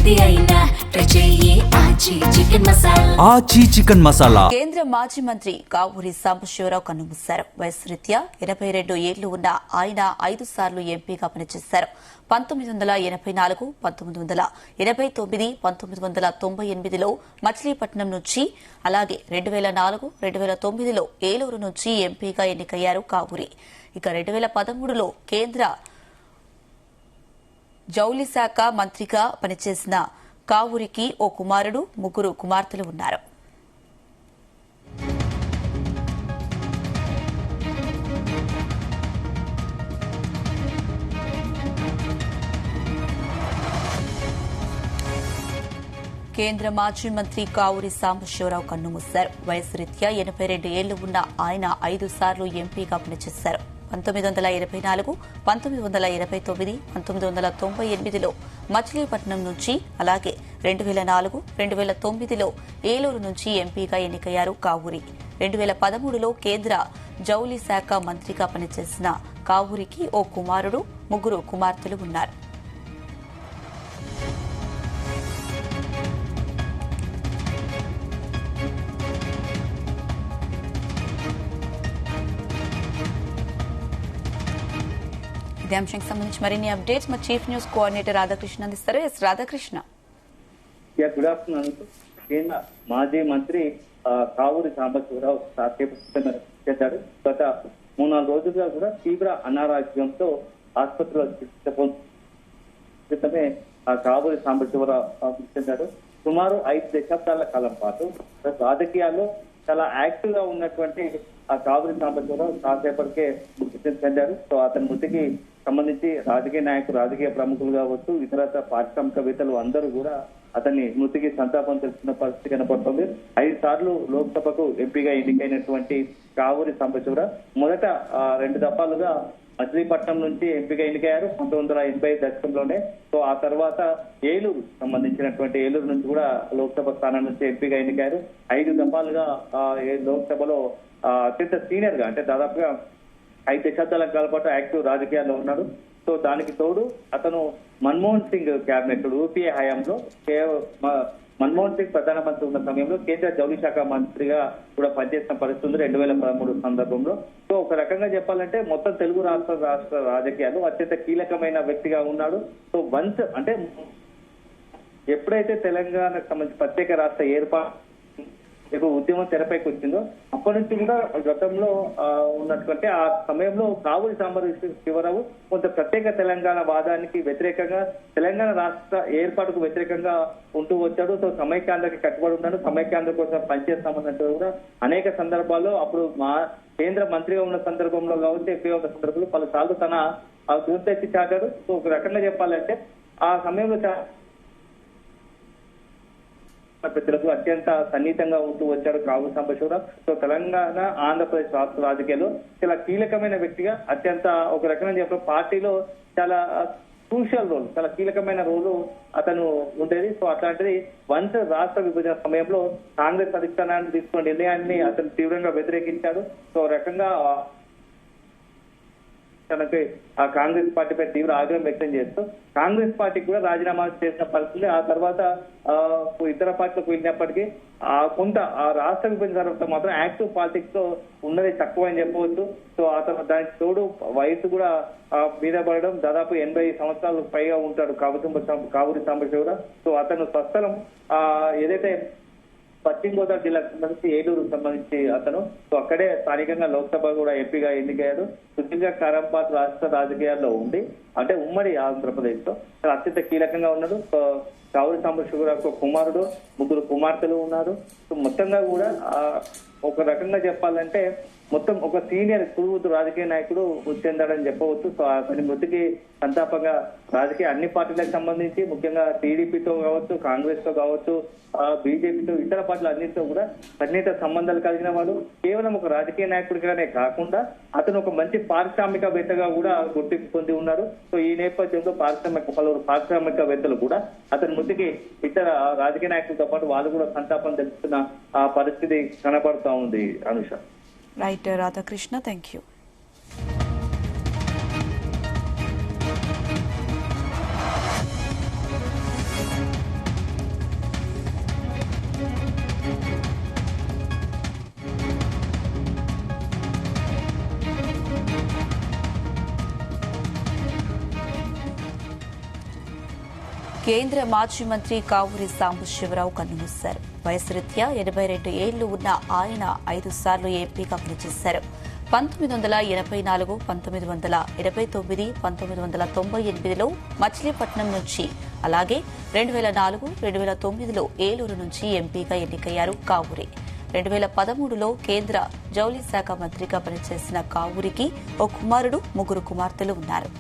ఏది అయినా ట్రై చెయ్యి ఆచి చికెన్ మసాలా. ఆచి చికెన్ మసాలా. కేంద్ర మాజీ మంత్రి కావూరి సాంబశివరావు కన్నుమూశారు. వయసు రీత్యా 82 ఏళ్లు ఉన్న ఆయన 5 సార్లు ఎంపీగా పనిచేశారు. 1984, 1989, 1998లో మచిలీపట్నం నుంచి, అలాగే 2004, 2009లో ఏలూరు నుంచి ఎంపీగా ఎన్నికయ్యారు కావూరి. ఇక 2013లో కేంద్ర జౌళి శాఖ మంత్రిగా పనిచేసిన కావూరికి ఓ కుమారుడు, 3 కుమార్తెలు ఉన్నారు. కేంద్ర మాజీ మంత్రి కావూరి సాంబశివరావు కన్నుమూశారు. వయసు రీత్యా 82 ఏళ్లు ఉన్న ఆయన 5 సార్లు ఎంపీగా పనిచేశారు. 1984, 1929, 1998లో మచిలీపట్నం నుంచి, అలాగే 2004, 2009లో ఏలూరు నుంచి ఎంపీగా ఎన్నికయ్యారు కావూరి. 2013లో కేంద్ర జౌళి శాఖ మంత్రిగా పనిచేసిన కావూరికి ఓ కుమారుడు, 3 కుమార్తెలు ఉన్నారు. ఇదే అంశానికి సంబంధించి మరిన్ని అప్డేట్స్ మా చీఫ్ న్యూస్ కోఆర్డినేటర్ రాధాకృష్ణ అందిస్తారు. ఎస్ రాధాకృష్ణ. Good afternoon. కేంద్ర మాజీ మంత్రి కావూరి సాంబశివరావు చేశారు. గత 3-4 రోజులుగా కూడా తీవ్ర అనారోగ్యంతో ఆసుపత్రిలో చికిత్స క్రితమే కావూరి సాంబశివరావు చెందారు. సుమారు 5 దశాబ్దాల కాలం పాటు రాజకీయాల్లో చాలా యాక్టివ్ గా ఉన్నటువంటి కావూరి సాంబశివరావు కాసేపటికే మృతి చెందారు. సో అతని మృతికి సంబంధించి రాజకీయ నాయకులు, రాజకీయ ప్రముఖులు కావచ్చు, ఇతర పారిశ్రామికవేత్తలు అందరూ కూడా అతన్ని మృతికి సంతాపం తెలుసుకున్న పరిస్థితి కనపడుతుంది. 5 సార్లు లోక్సభకు ఎంపీగా ఎన్నికైనటువంటి కావూరి సాంబశివరావు మొదట 2 దఫాలుగా మచిలీపట్నం నుంచి ఎంపీగా ఎన్నికయ్యారు 1980 దశకంలోనే. సో ఆ తర్వాత ఏలూరు సంబంధించినటువంటి ఏలూరు నుంచి కూడా లోక్సభ స్థానం నుంచి ఎంపీగా ఎన్నికయ్యారు. 5 దఫాలుగా లోక్సభలో అత్యంత సీనియర్ గా, అంటే దాదాపుగా 5 దశాబ్దాల కాలం పాటు యాక్టివ్ రాజకీయాల్లో ఉన్నాడు. సో దానికి తోడు అతను మన్మోహన్ సింగ్ క్యాబినెట్, యూపీఏ హయాంలో మన్మోహన్ సింగ్ ప్రధానమంత్రి ఉన్న సమయంలో కేంద్ర జౌళి శాఖ మంత్రిగా కూడా పనిచేసిన పరిస్థితి 2013 సందర్భంలో. సో ఒక రకంగా చెప్పాలంటే మొత్తం తెలుగు రాష్ట్ర రాజకీయాలు అత్యంత కీలకమైన వ్యక్తిగా ఉన్నాడు. సో వన్స్ అంటే ఎప్పుడైతే తెలంగాణకు సంబంధించి ప్రత్యేక రాష్ట్ర ఏర్పాటు ఉద్యమం తెరపైకి వచ్చిందో అప్పటి నుంచి కూడా గతంలో ఉన్నటువంటి ఆ సమయంలో కావూరి సాంబశివరావు కొంత ప్రత్యేక తెలంగాణ వాదానికి వ్యతిరేకంగా, తెలంగాణ రాష్ట్ర ఏర్పాటుకు వ్యతిరేకంగా ఉంటూ వచ్చాడు. సో సమైక్యాంధ్రకి కట్టుబడి ఉన్నాడు, సమైక్యాంధ్ర కోసం పనిచేస్తామన్నట్టు కూడా అనేక సందర్భాల్లో అప్పుడు కేంద్ర మంత్రిగా ఉన్న సందర్భంలో కావచ్చు, ఎంపీగా ఉన్న సందర్భంలో పలుసార్లు తన గుర్తెత్తి చాటాడు. సో ఒక రకంగా చెప్పాలంటే ఆ సమయంలో పెద్దలకు అత్యంత సన్నిహితంగా ఉంటూ వచ్చాడు కావూరి సాంబశివరావు. సో తెలంగాణ, ఆంధ్రప్రదేశ్ రాష్ట్ర రాజకీయాల్లో చాలా కీలకమైన వ్యక్తిగా, అత్యంత ఒక రకంగా చెప్పిన పార్టీలో చాలా క్రూషియల్ రోల్, చాలా కీలకమైన రోలు అతను ఉండేది. సో అట్లాంటిది వన్స్ రాష్ట్ర విభజన సమయంలో కాంగ్రెస్ అధిష్టానాన్ని తీసుకున్న నిర్ణయాన్ని అతను తీవ్రంగా వ్యతిరేకించాడు. సో రకంగా తనకి ఆ కాంగ్రెస్ పార్టీపై తీవ్ర ఆగ్రహం వ్యక్తం చేస్తూ కాంగ్రెస్ పార్టీకి కూడా రాజీనామా చేసిన పరిస్థితి. ఆ తర్వాత ఇతర పార్టీలకు వెళ్ళినప్పటికీ కొంత ఆ రాష్ట్ర విభజన తర్వాత మాత్రం యాక్టివ్ పాలిటిక్స్ లో ఉన్నది తక్కువ అని చెప్పవచ్చు. సో అతను దానికి తోడు వయసు కూడా మీద పడడం, దాదాపు 80 సంవత్సరాలు పైగా ఉంటాడు కావూరి సాంబశివరావు. సో అతను స్వస్థలం ఏదైతే పశ్చిమ గోదావరి జిల్లాకు సంబంధించి ఏలూరు సంబంధించి అతను. సో అక్కడే స్థానికంగా లోక్సభ కూడా ఎంపీగా ఎన్నికయ్యాడు. సుదీర్ఘ కాలంపాటు రాష్ట్ర రాజకీయాల్లో ఉండి, అంటే ఉమ్మడి ఆంధ్రప్రదేశ్ లో అత్యంత కీలకంగా ఉన్నాడు. కావూరి సాంబశివరావు కుమారుడు, 3 కుమార్తెలు ఉన్నారు. సో మొత్తంగా కూడా ఒక రకంగా చెప్పాలంటే మొత్తం ఒక సీనియర్ కురువుతు రాజకీయ నాయకుడు చెందాడని చెప్పవచ్చు. సో అతని మృతికి సంతాపంగా రాజకీయ అన్ని పార్టీలకు సంబంధించి, ముఖ్యంగా టీడీపీతో కావచ్చు, కాంగ్రెస్ తో కావచ్చు, బీజేపీతో, ఇతర పార్టీలు అన్నింటితో కూడా సన్నిహిత సంబంధాలు కలిగిన వాడు. కేవలం ఒక రాజకీయ నాయకుడిగానే కాకుండా అతను ఒక మంచి పారిశ్రామికవేత్తగా కూడా గుర్తింపు పొంది ఉన్నారు. సో ఈ నేపథ్యంలో పలువురు పారిశ్రామికవేత్తలు కూడా అతని మృతికి ఇతర రాజకీయ నాయకులతో పాటు వాళ్ళు కూడా సంతాపం తెలుపుతున్న ఆ పరిస్థితి కనబడుతూ ఉంది. Anusha. Right Radhakrishna, thank you. కేంద్ర మాజీ మంత్రి కావూరి సాంబశివరావు కన్నుమూశారు. వయసు రీత్యా 82 ఏళ్లు ఉన్న ఆయన 5 సార్లు ఎంపీగా పనిచేశారు. 1984, 1989, 1998లో మచిలీపట్నం నుంచి, అలాగే 2004, 2009లో ఏలూరు నుంచి ఎంపీగా ఎన్నికయ్యారు కావూరి. 2013లో కేంద్ర జౌళి శాఖ మంత్రిగా పనిచేసిన కావూరికి ఓ కుమారుడు, 3 కుమార్తెలు ఉన్నారు.